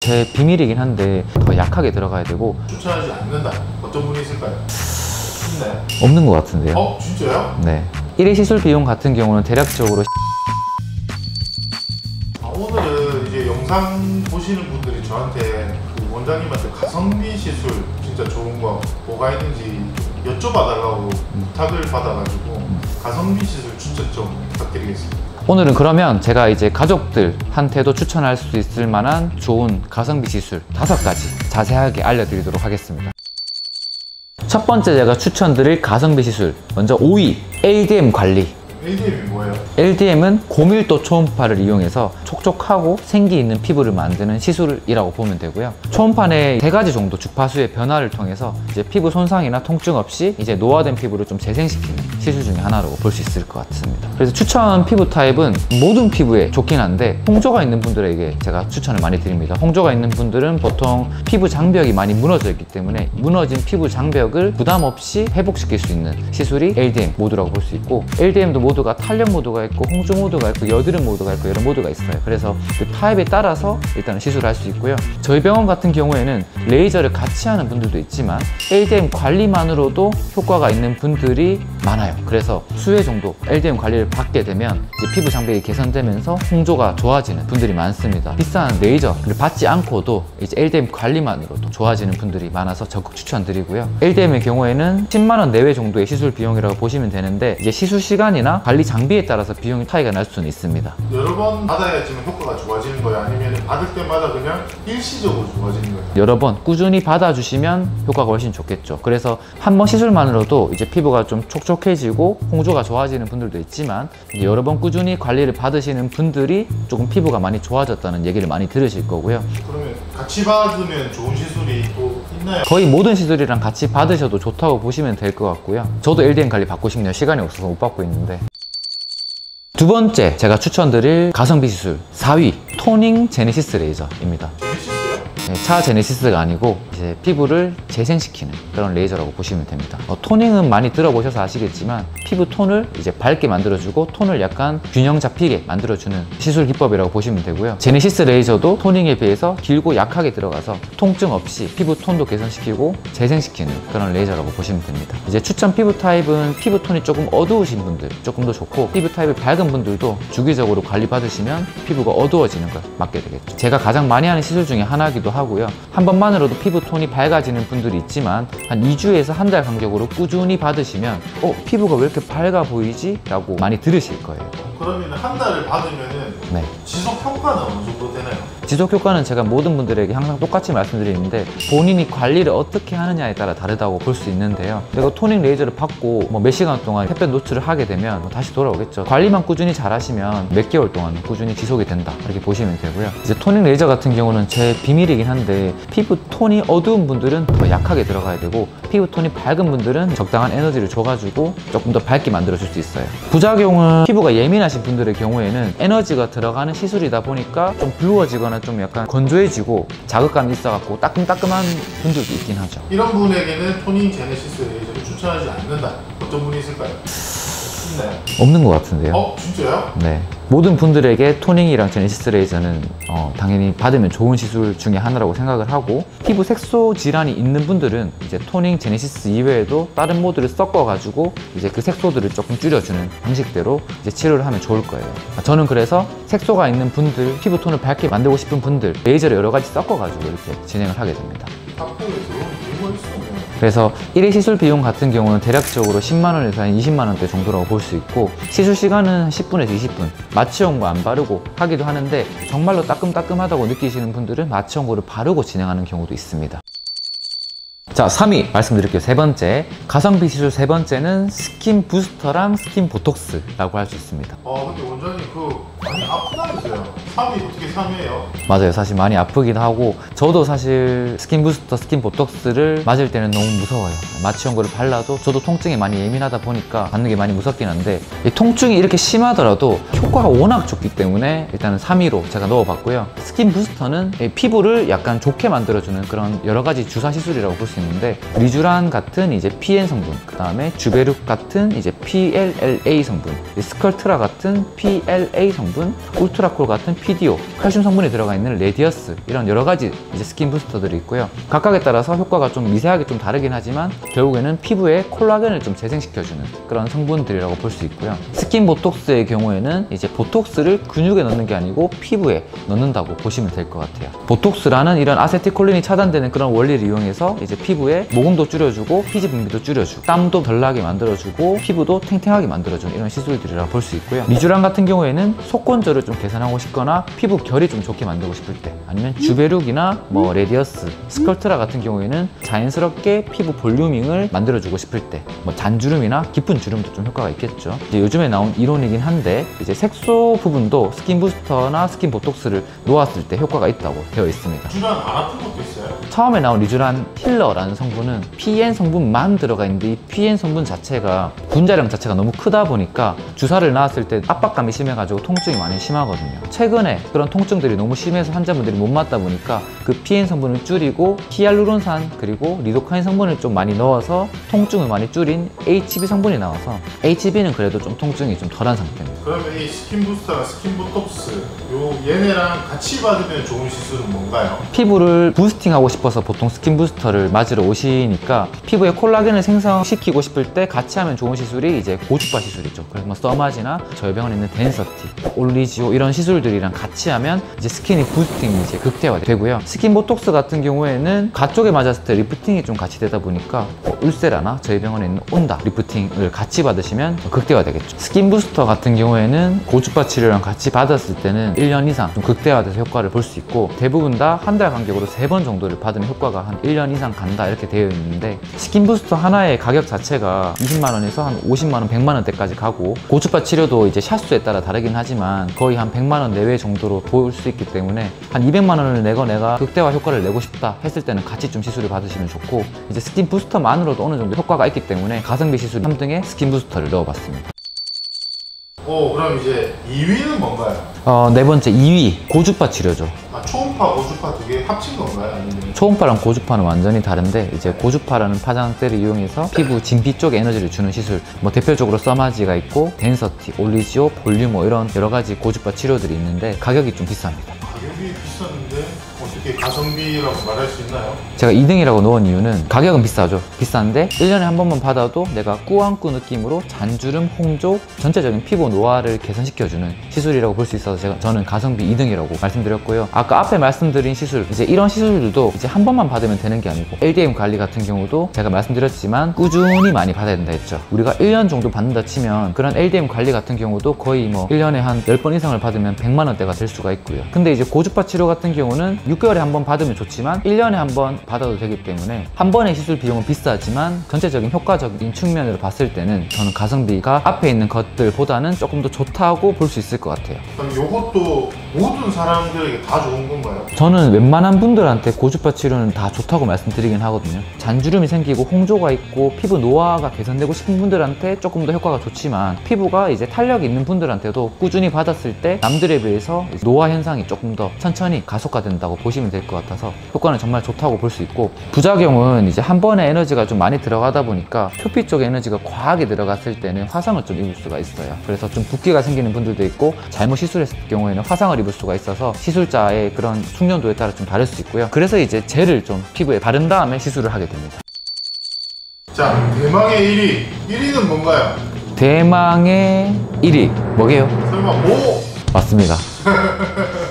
제 비밀이긴 한데 더 약하게 들어가야 되고. 추천하지 않는다. 어떤 분이 있을까요? 있나요? 없는 것 같은데요. 진짜요? 네. 1회 시술 비용 같은 경우는 대략적으로 오늘은 이제 영상 보시는 분들이 저한테 그 원장님한테 가성비 시술 진짜 좋은 거 뭐가 있는지 여쭤봐달라고 부탁을 받아가지고 가성비 시술 추천 좀 부탁드리겠습니다. 오늘은 그러면 제가 이제 가족들한테도 추천할 수 있을 만한 좋은 가성비 시술 5가지 자세하게 알려드리도록 하겠습니다. 첫 번째 제가 추천드릴 가성비 시술, 먼저 5위 LDM 관리. LDM이 뭐예요? LDM은 고밀도 초음파를 이용해서 촉촉하고 생기 있는 피부를 만드는 시술이라고 보면 되고요. 초음파 내 3가지 정도 주파수의 변화를 통해서 이제 피부 손상이나 통증 없이 이제 노화된 피부를 좀 재생시키는 시술 중에 하나라고 볼 수 있을 것 같습니다. 그래서 추천 피부 타입은 모든 피부에 좋긴 한데 홍조가 있는 분들에게 제가 추천을 많이 드립니다. 홍조가 있는 분들은 보통 피부 장벽이 많이 무너져 있기 때문에 무너진 피부 장벽을 부담 없이 회복시킬 수 있는 시술이 LDM 모드라고 볼 수 있고, LDM도 모드가 탄력 모드가 있고 홍조 모드가 있고 여드름 모드가 있고 여러 모드가 있어요. 그래서 그 타입에 따라서 일단은 시술을 할 수 있고요. 저희 병원 같은 경우에는 레이저를 같이 하는 분들도 있지만 LDM 관리만으로도 효과가 있는 분들이 많아요. 그래서 수회 정도 LDM 관리를 받게 되면 이제 피부 장벽이 개선되면서 홍조가 좋아지는 분들이 많습니다. 비싼 레이저를 받지 않고도 이제 LDM 관리만으로도 좋아지는 분들이 많아서 적극 추천드리고요. LDM의 경우에는 10만 원 내외 정도의 시술 비용이라고 보시면 되는데 이제 시술 시간이나 관리 장비에 따라서 비용 차이가 날 수는 있습니다. 여러 번 받아야지만 효과가 좋아지는 거예요? 아니면 받을 때마다 그냥 일시적으로 좋아지는 거예요? 여러 번 꾸준히 받아주시면 효과가 훨씬 좋겠죠. 그래서 한 번 시술만으로도 이제 피부가 좀 촉촉해지고 홍조가 좋아지는 분들도 있지만 이제 여러 번 꾸준히 관리를 받으시는 분들이 조금 피부가 많이 좋아졌다는 얘기를 많이 들으실 거고요. 그러면 같이 받으면 좋은 시술이 또 있나요? 거의 모든 시술이랑 같이 받으셔도 좋다고 보시면 될 것 같고요. 저도 LDM 관리 받고 싶네요. 시간이 없어서 못 받고 있는데. 두 번째 제가 추천드릴 가성비 시술 4위 토닝 제네시스 레이저입니다. 제네시스요? 네, 차 제네시스가 아니고 이제 피부를 재생시키는 그런 레이저라고 보시면 됩니다. 토닝은 많이 들어보셔서 아시겠지만 피부 톤을 이제 밝게 만들어주고 톤을 약간 균형 잡히게 만들어주는 시술 기법이라고 보시면 되고요. 제네시스 레이저도 토닝에 비해서 길고 약하게 들어가서 통증 없이 피부 톤도 개선시키고 재생시키는 그런 레이저라고 보시면 됩니다. 이제 추천 피부 타입은 피부 톤이 조금 어두우신 분들 조금 더 좋고, 피부 타입이 밝은 분들도 주기적으로 관리 받으시면 피부가 어두워지는 걸 막게 되겠죠. 제가 가장 많이 하는 시술 중에 하나이기도 하고요. 한 번만으로도 피부 톤이 밝아지는 분들이 있지만 한 2주에서 한 달 간격으로 꾸준히 받으시면 피부가 왜 이렇게 밝아 보이지? 라고 많이 들으실 거예요. 그러면 한 달을 받으면은 네. 지속 효과는 어느 정도 되나요? 지속 효과는 제가 모든 분들에게 항상 똑같이 말씀드리는데 본인이 관리를 어떻게 하느냐에 따라 다르다고 볼 수 있는데요. 내가 토닝 레이저를 받고 몇 시간 동안 햇볕 노출을 하게 되면 다시 돌아오겠죠. 관리만 꾸준히 잘 하시면 몇 개월 동안 꾸준히 지속이 된다, 이렇게 보시면 되고요. 이제 토닝 레이저 같은 경우는 제 비밀이긴 한데 피부 톤이 어두운 분들은 더 약하게 들어가야 되고 피부 톤이 밝은 분들은 적당한 에너지를 줘가지고 조금 더 밝게 만들어줄 수 있어요. 부작용은 피부가 예민하신 분들의 경우에는 에너지가 들어가는 시술이다 보니까 좀 부어지거나 좀 약간 건조해지고 자극감이 있어갖고 따끔따끔한 분들도 있긴 하죠. 이런 분에게는 토닝 제네시스 레이저를 추천하지 않는다. 어떤 분이 있을까요? 있나요? 없는 것 같은데요. 진짜요? 네. 모든 분들에게 토닝이랑 제네시스 레이저는 당연히 받으면 좋은 시술 중에 하나라고 생각을 하고, 피부 색소 질환이 있는 분들은 이제 토닝 제네시스 이외에도 다른 모드를 섞어가지고 이제 그 색소들을 조금 줄여주는 방식대로 이제 치료를 하면 좋을 거예요. 저는 그래서 색소가 있는 분들, 피부 톤을 밝게 만들고 싶은 분들 레이저를 여러 가지 섞어가지고 이렇게 진행을 하게 됩니다. 탁구에 들어오는 이유가 있어요. 그래서 1회 시술 비용 같은 경우는 대략적으로 10만 원에서 한 20만 원대 정도라고 볼 수 있고, 시술 시간은 한 10분에서 20분, 마취용고 안 바르고 하기도 하는데 정말로 따끔따끔하다고 느끼시는 분들은 마취용고를 바르고 진행하는 경우도 있습니다. 자, 3위 말씀드릴게요. 세 번째 가성비 시술 세 번째는 스킨 부스터랑 스킨 보톡스라고 할 수 있습니다. 근데 원장님 많이 아프다면서요? 3위 어떻게 3위예요? 맞아요. 사실 많이 아프기도 하고 저도 사실 스킨 부스터, 스킨 보톡스를 맞을 때는 너무 무서워요. 마취용고를 발라도 저도 통증에 많이 예민하다 보니까 받는 게 많이 무섭긴 한데, 이 통증이 이렇게 심하더라도 효과가 워낙 좋기 때문에 일단은 3위로 제가 넣어봤고요. 스킨 부스터는 피부를 약간 좋게 만들어주는 그런 여러 가지 주사 시술이라고 볼 수 있는데 있는데 리쥬란 같은 이제 PN 성분, 그 다음에 주베룩 같은 이제 PLLA 성분, 스컬트라 같은 PLA 성분, 울트라콜 같은 PDO, 칼슘 성분이 들어가 있는 레디어스, 이런 여러 가지 이제 스킨 부스터들이 있고요. 각각에 따라서 효과가 좀 미세하게 좀 다르긴 하지만 결국에는 피부에 콜라겐을 좀 재생시켜주는 그런 성분들이라고 볼 수 있고요. 스킨 보톡스의 경우에는 이제 보톡스를 근육에 넣는 게 아니고 피부에 넣는다고 보시면 될 것 같아요. 보톡스라는 이런 아세틸콜린이 차단되는 그런 원리를 이용해서 이제 피부에 모공도 줄여주고 피지 분비도 줄여주고 땀도 덜 나게 만들어주고 피부도 탱탱하게 만들어주는 이런 시술들이라고 볼 수 있고요. 리쥬란 같은 경우에는 속건조를 좀 개선하고 싶거나 피부 결이 좀 좋게 만들고 싶을 때, 아니면 주베룩이나 뭐 레디어스, 스컬트라 같은 경우에는 자연스럽게 피부 볼류밍을 만들어주고 싶을 때, 뭐 잔주름이나 깊은 주름도 좀 효과가 있겠죠. 이제 요즘에 나온 이론이긴 한데 이제 색소 부분도 스킨 부스터나 스킨 보톡스를 놓았을 때 효과가 있다고 되어 있습니다. 리쥬란 안 아픈 것도 있어요? 처음에 나온 리쥬란 힐러라는 성분은 PN 성분만 들어가 있는데 이 PN 성분 자체가 분자량 자체가 너무 크다 보니까 주사를 놨을 때 압박감이 심해가지고 통증이 많이 심하거든요. 최근에 그런 통증들이 너무 심해서 환자분들이 못 맞다 보니까 그 PN 성분을 줄이고 히알루론산 그리고 리도카인 성분을 좀 많이 넣어서 통증을 많이 줄인 HB 성분이 나와서 HB는 그래도 좀 통증이 좀 덜한 상태입니다. 그러면 이 스킨 부스터랑 스킨 보톡스 얘네랑 같이 받으면 좋은 시술은 뭔가요? 피부를 부스팅하고 싶어서 보통 스킨 부스터를 맞으러 오시니까 피부에 콜라겐을 생성시키고 싶을 때 같이 하면 좋은 시술이 이제 고주파 시술이죠. 그래서 뭐 써마지나 저희 병원에 있는 덴서티, 올리지오 이런 시술들이랑 같이 하면 이제 스킨이 부스팅이 이제 극대화되고요. 스킨 보톡스 같은 경우에는 가쪽에 맞았을 때 리프팅이 좀 같이 되다 보니까 울세라나 저희 병원에 있는 온다 리프팅을 같이 받으시면 극대화되겠죠. 스킨 부스터 같은 경우에는 고주파 치료랑 같이 받았을 때는 1년 이상 좀 극대화돼서 효과를 볼 수 있고, 대부분 다 한 달 간격으로 3번 정도를 받으면 효과가 한 1년 이상 간다 이렇게 되어 있는데, 스킨 부스터 하나의 가격 자체가 20만 원에서 한 50만 원, 100만 원대까지 가고, 고주파 치료도 이제 샷수에 따라 다르긴 하지만 거의 한 100만 원 내외 정도로 볼 수 있기 때문에 한 200만 원을 내고 내가 극대화 효과를 내고 싶다 했을 때는 같이 좀 시술을 받으시면 좋고, 이제 스킨 부스터만으로도 어느 정도 효과가 있기 때문에 가성비 시술 3등에 스킨 부스터를 넣어봤습니다. 그럼 이제 2위는 뭔가요? 네 번째 2위 고주파 치료죠. 초음파, 고주파 두 개 합친 건가요? 아니면? 초음파랑 고주파는 완전히 다른데, 이제 고주파라는 파장대를 이용해서 피부 진피 쪽에 에너지를 주는 시술, 뭐 대표적으로 써마지가 있고 덴서티, 올리지오, 볼륨 이런 여러 가지 고주파 치료들이 있는데 가격이 좀 비쌉니다. 가격이 비쌌는데 어떻게 가성비라고 말할 수 있나요? 제가 2등이라고 넣은 이유는 가격은 비싸죠. 비싼데 1년에 한 번만 받아도 내가 꾸안꾸 느낌으로 잔주름, 홍조, 전체적인 피부 노화를 개선시켜주는 시술이라고 볼 수 있어서 저는 가성비 2등이라고 말씀드렸고요. 아까 앞에 말씀드린 시술, 이제 이런 시술들도 이제 한 번만 받으면 되는 게 아니고 LDM 관리 같은 경우도 제가 말씀드렸지만 꾸준히 많이 받아야 된다 했죠. 우리가 1년 정도 받는다 치면 그런 LDM 관리 같은 경우도 거의 뭐 1년에 한 10번 이상을 받으면 100만 원대가 될 수가 있고요. 근데 이제 고주파 치료 같은 경우는 6개월에 한 번 받으면 좋지만 1년에 한 번 받아도 되기 때문에 한 번의 시술 비용은 비싸지만 전체적인 효과적인 측면으로 봤을 때는 저는 가성비가 앞에 있는 것들보다는 조금 더 좋다고 볼 수 있을 것 같아요. 그럼 이것도 모든 사람들에게 다 좋은 건가요? 저는 웬만한 분들한테 고주파 치료는 다 좋다고 말씀드리긴 하거든요. 잔주름이 생기고 홍조가 있고 피부 노화가 개선되고 싶은 분들한테 조금 더 효과가 좋지만, 피부가 이제 탄력이 있는 분들한테도 꾸준히 받았을 때 남들에 비해서 노화 현상이 조금 더 천천히 가속화된다고 보시면 될 것 같아서 효과는 정말 좋다고 볼 수 있고, 부작용은 이제 한 번에 에너지가 좀 많이 들어가다 보니까 표피 쪽에 에너지가 과하게 들어갔을 때는 화상을 좀 입을 수가 있어요. 그래서 좀 붓기가 생기는 분들도 있고, 잘못 시술했을 경우에는 화상을 입을 수가 있어서 시술자의 그런 숙련도에 따라 좀 다를 수 있고요. 그래서 이제 젤을 좀 피부에 바른 다음에 시술을 하게 됩니다. 자, 대망의 1위는 뭔가요? 대망의 1위 뭐게요? 설마 뭐? 맞습니다.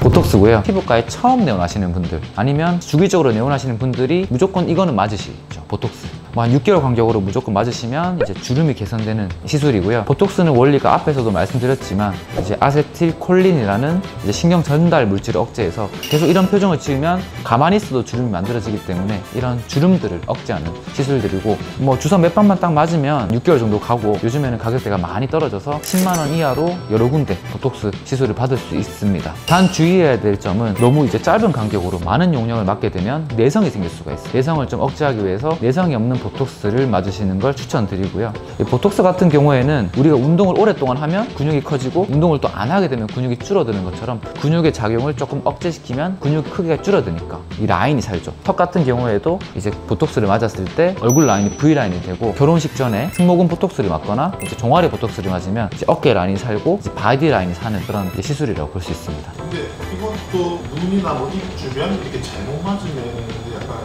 보톡스고요. 피부과에 처음 내원하시는 분들, 아니면 주기적으로 내원하시는 분들이 무조건 이거는 맞으시죠. 보톡스. 뭐 한 6개월 간격으로 무조건 맞으시면 이제 주름이 개선되는 시술이고요. 보톡스는 원리가 앞에서도 말씀드렸지만 이제 아세틸콜린이라는 이제 신경 전달 물질을 억제해서 계속 이런 표정을 지으면 가만히 있어도 주름이 만들어지기 때문에 이런 주름들을 억제하는 시술들이고, 뭐 주사 몇 방만 딱 맞으면 6개월 정도 가고, 요즘에는 가격대가 많이 떨어져서 10만 원 이하로 여러 군데 보톡스 시술을 받을 수 있습니다. 단 주의해야 될 점은 너무 이제 짧은 간격으로 많은 용량을 맞게 되면 내성이 생길 수가 있어요. 내성을 좀 억제하기 위해서 내성이 없는 보톡스를 맞으시는 걸 추천드리고요. 이 보톡스 같은 경우에는 우리가 운동을 오랫동안 하면 근육이 커지고 운동을 또 안 하게 되면 근육이 줄어드는 것처럼 근육의 작용을 조금 억제시키면 근육 크기가 줄어드니까 이 라인이 살죠. 턱 같은 경우에도 이제 보톡스를 맞았을 때 얼굴 라인이 V라인이 되고, 결혼식 전에 승모근 보톡스를 맞거나 이제 종아리 보톡스를 맞으면 이제 어깨 라인이 살고 이제 바디 라인이 사는 그런 이제 시술이라고 볼 수 있습니다. 근데 이것도 눈이나 뭐 입 주변 이렇게 잘못 맞으면 약간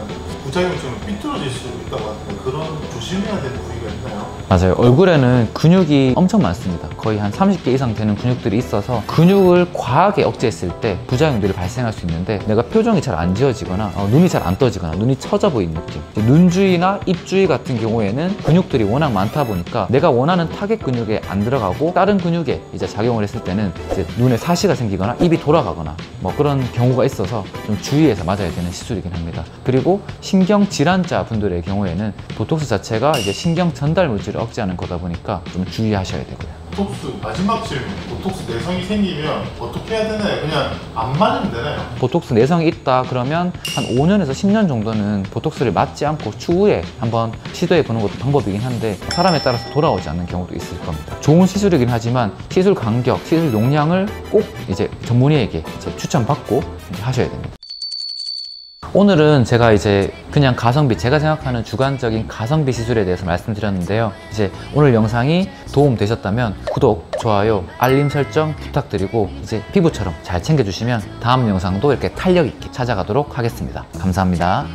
부작용처럼 삐뚤어질 수 있다고 하는데 그런 조심해야 되는 부위가 있나요? 맞아요. 얼굴에는 근육이 엄청 많습니다. 거의 한 30개 이상 되는 근육들이 있어서 근육을 과하게 억제했을 때 부작용들이 발생할 수 있는데, 내가 표정이 잘 안 지어지거나 눈이 잘 안 떠지거나 눈이 처져 보이는 느낌, 눈 주위나 입 주위 같은 경우에는 근육들이 워낙 많다 보니까 내가 원하는 타겟 근육에 안 들어가고 다른 근육에 이제 작용을 했을 때는 이제 눈에 사시가 생기거나 입이 돌아가거나 뭐 그런 경우가 있어서 좀 주의해서 맞아야 되는 시술이긴 합니다. 그리고 신경 질환자 분들의 경우에는 보톡스 자체가 이제 신경 전달 물질을 억제하는 거다 보니까 좀 주의하셔야 되고요. 보톡스 마지막 질문. 보톡스 내성이 생기면 어떻게 해야 되나요? 그냥 안 맞으면 되나요? 보톡스 내성이 있다 그러면 한 5년에서 10년 정도는 보톡스를 맞지 않고 추후에 한번 시도해 보는 것도 방법이긴 한데, 사람에 따라서 돌아오지 않는 경우도 있을 겁니다. 좋은 시술이긴 하지만 시술 간격, 시술 용량을 꼭 이제 전문의에게 이제 추천받고 이제 하셔야 됩니다. 오늘은 제가 이제 그냥 가성비, 제가 생각하는 주관적인 가성비 시술에 대해서 말씀드렸는데요. 이제 오늘 영상이 도움 되셨다면 구독, 좋아요, 알림 설정 부탁드리고 이제 피부처럼 잘 챙겨주시면 다음 영상도 이렇게 탄력 있게 찾아가도록 하겠습니다. 감사합니다.